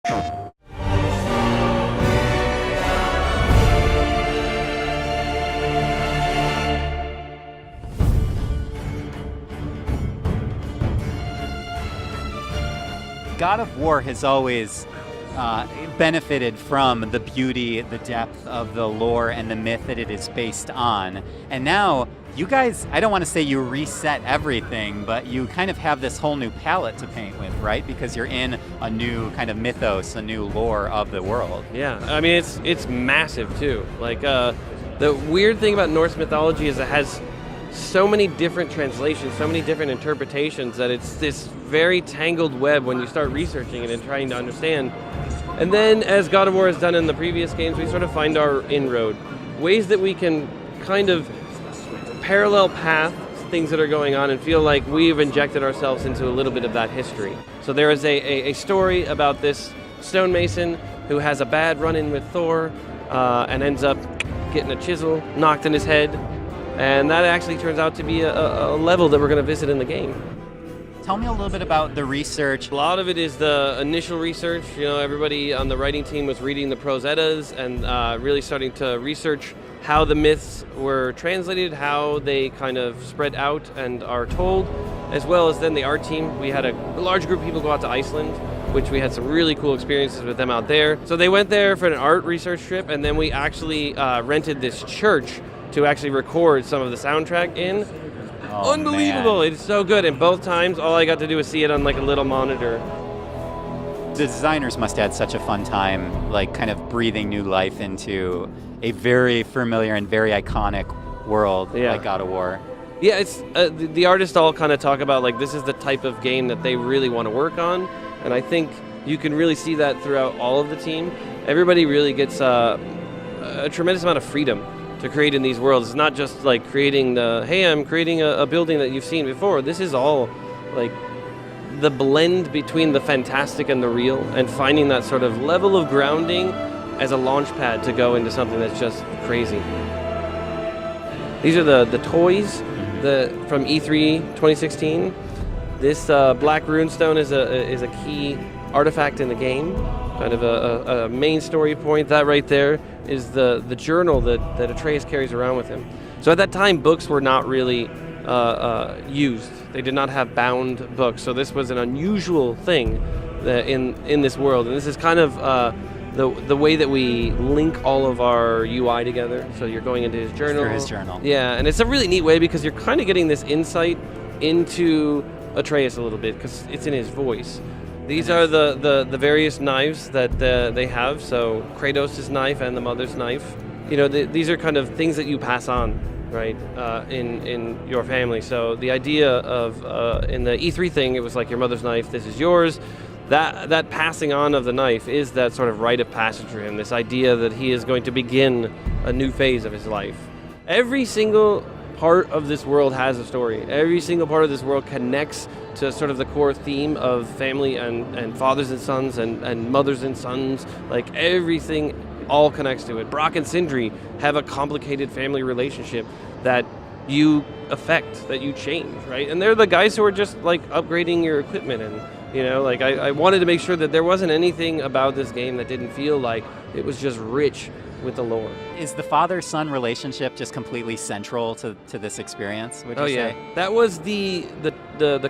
God of War has always benefited from the beauty, the depth of the lore and the myth that it is based on. And now, you guys, I don't want to say you reset everything, but you kind of have this whole new palette to paint with, right? Because you're in a new kind of mythos, a new lore of the world. Yeah, I mean, it's massive, too. Like, the weird thing about Norse mythology is it has so many different translations, so many different interpretations that it's this very tangled web when you start researching it and trying to understand. And then, as God of War has done in the previous games, we sort of find our inroad. Ways that we can kind of parallel path things that are going on and feel like we've injected ourselves into a little bit of that history. So there is a story about this stonemason who has a bad run-in with Thor and ends up getting a chisel knocked in his head. And that actually turns out to be a level that we're going to visit in the game. Tell me a little bit about the research. A lot of it is the initial research. You know, everybody on the writing team was reading the prose eddas and really starting to research how the myths were translated, how they kind of spread out and are told, as well as then the art team. We had a large group of people go out to Iceland, which we had some really cool experiences with them out there. So they went there for an art research trip, and then we actually rented this church to actually record some of the soundtrack in. Oh, unbelievable. Man. It's so good, and both times all I got to do was see it on like a little monitor. The designers must have had such a fun time, like kind of breathing new life into a very familiar and very iconic world like God of War. Yeah, it's the artists all kind of talk about like this is the type of game that they really want to work on, and I think you can really see that throughout all of the team. Everybody really gets a tremendous amount of freedom to create in these worlds. It's not just like creating I'm creating a building that you've seen before. This is all like the blend between the fantastic and the real, and finding that sort of level of grounding as a launch pad to go into something that's just crazy. These are the toys from E3 2016. This black runestone is a key artifact in the game, kind of a main story point. That right there is the journal that Atreus carries around with him. So at that time, books were not really used. They did not have bound books. So this was an unusual thing in this world. And this is kind of the way that we link all of our UI together. So you're going into his journal. Through his journal. Yeah, and it's a really neat way because you're kind of getting this insight into Atreus a little bit because it's in his voice. These are the various knives that they have. So Kratos' knife and the mother's knife. You know, these are kind of things that you pass on, right, in your family. So the idea of in the E3 thing, it was like your mother's knife, this is yours. That passing on of the knife is that sort of rite of passage for him. This idea that he is going to begin a new phase of his life. Every single part of this world has a story. Every single part of this world connects to sort of the core theme of family and fathers and sons and mothers and sons. Like everything all connects to it. Brock and Sindri have a complicated family relationship that you affect, that you change, right? And they're the guys who are just like upgrading your equipment. And you know, like I wanted to make sure that there wasn't anything about this game that didn't feel like it was just rich with the lore. Is the father-son relationship just completely central to this experience, would you say? That was the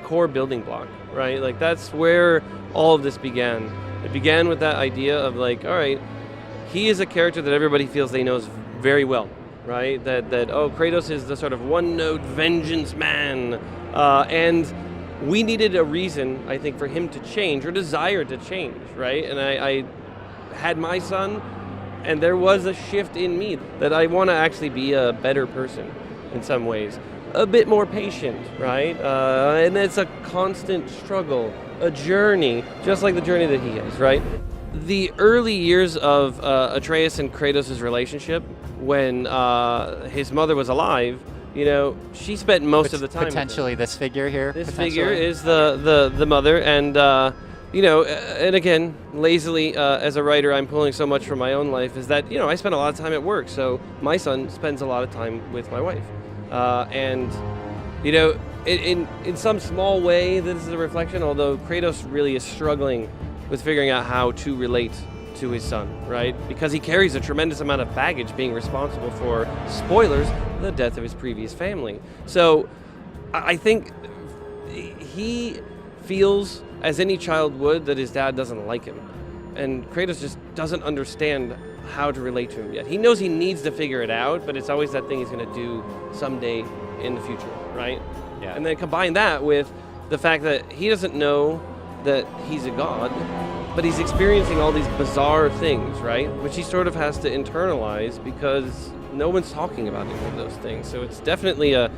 core building block, right? Like that's where all of this began. It began with that idea of like, all right, he is a character that everybody feels they knows very well, right? That Kratos is the sort of one-note vengeance man, and we needed a reason, I think, for him to change or desire to change, right? And I had my son, and there was a shift in me that I want to actually be a better person in some ways, a bit more patient, right? And it's a constant struggle, a journey, just like the journey that he is, right? The early years of Atreus and Kratos' relationship, when his mother was alive, you know, she spent most of the time potentially with this figure here. This figure is the mother, and you know, and again, lazily as a writer, I'm pulling so much from my own life. Is that, you know, I spend a lot of time at work, so my son spends a lot of time with my wife, and you know, in some small way, this is a reflection. Although Kratos really is struggling with figuring out how to relate to his son, right? Because he carries a tremendous amount of baggage, being responsible for, spoilers, the death of his previous family. So I think he feels, as any child would, that his dad doesn't like him. And Kratos just doesn't understand how to relate to him yet. He knows he needs to figure it out, but it's always that thing he's going to do someday in the future, right? Yeah. And then combine that with the fact that he doesn't know that he's a god, but he's experiencing all these bizarre things, right? Which he sort of has to internalize because no one's talking about any of those things. So it's definitely a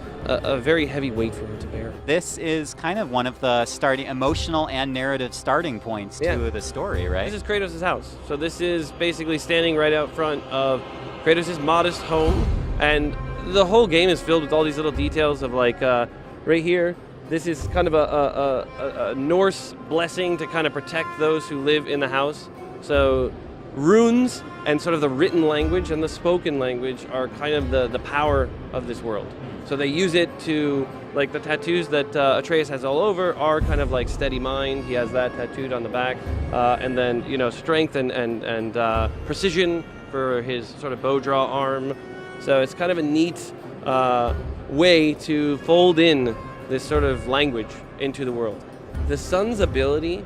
very heavy weight for him to bear. This is kind of one of the starting emotional and narrative starting points to the story, right? This is Kratos' house. So this is basically standing right out front of Kratos' modest home, and the whole game is filled with all these little details of like right here, this is kind of a Norse blessing to kind of protect those who live in the house. So runes and sort of the written language and the spoken language are kind of the power of this world. So they use it to, like the tattoos that Atreus has all over are kind of like steady mind. He has that tattooed on the back. And then, you know, strength and precision for his sort of bow draw arm. So it's kind of a neat way to fold in this sort of language into the world. The son's ability,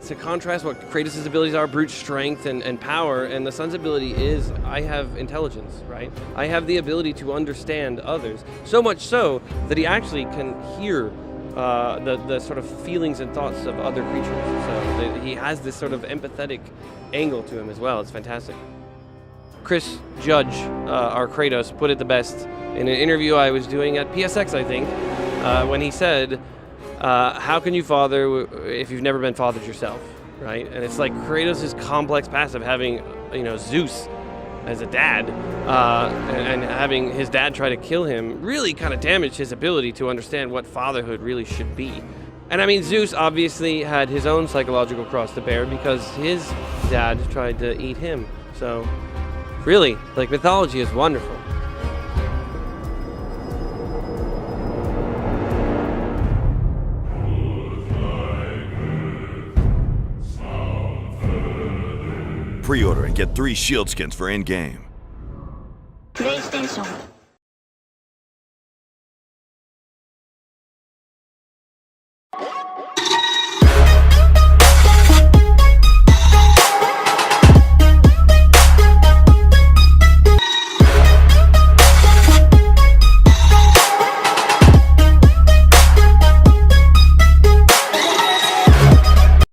to contrast what Kratos' abilities are, brute strength and power, and the son's ability is, I have intelligence, right? I have the ability to understand others, so much so that he actually can hear the sort of feelings and thoughts of other creatures. So he has this sort of empathetic angle to him as well. It's fantastic. Chris Judge, our Kratos, put it the best in an interview I was doing at PSX, I think, when he said, how can you father if you've never been fathered yourself, right? And it's like Kratos' complex past of having, you know, Zeus as a dad, and having his dad try to kill him really kind of damaged his ability to understand what fatherhood really should be. And I mean, Zeus obviously had his own psychological cross to bear because his dad tried to eat him. So really, like, mythology is wonderful. Pre-order and get 3 shield skins for in-game. PlayStation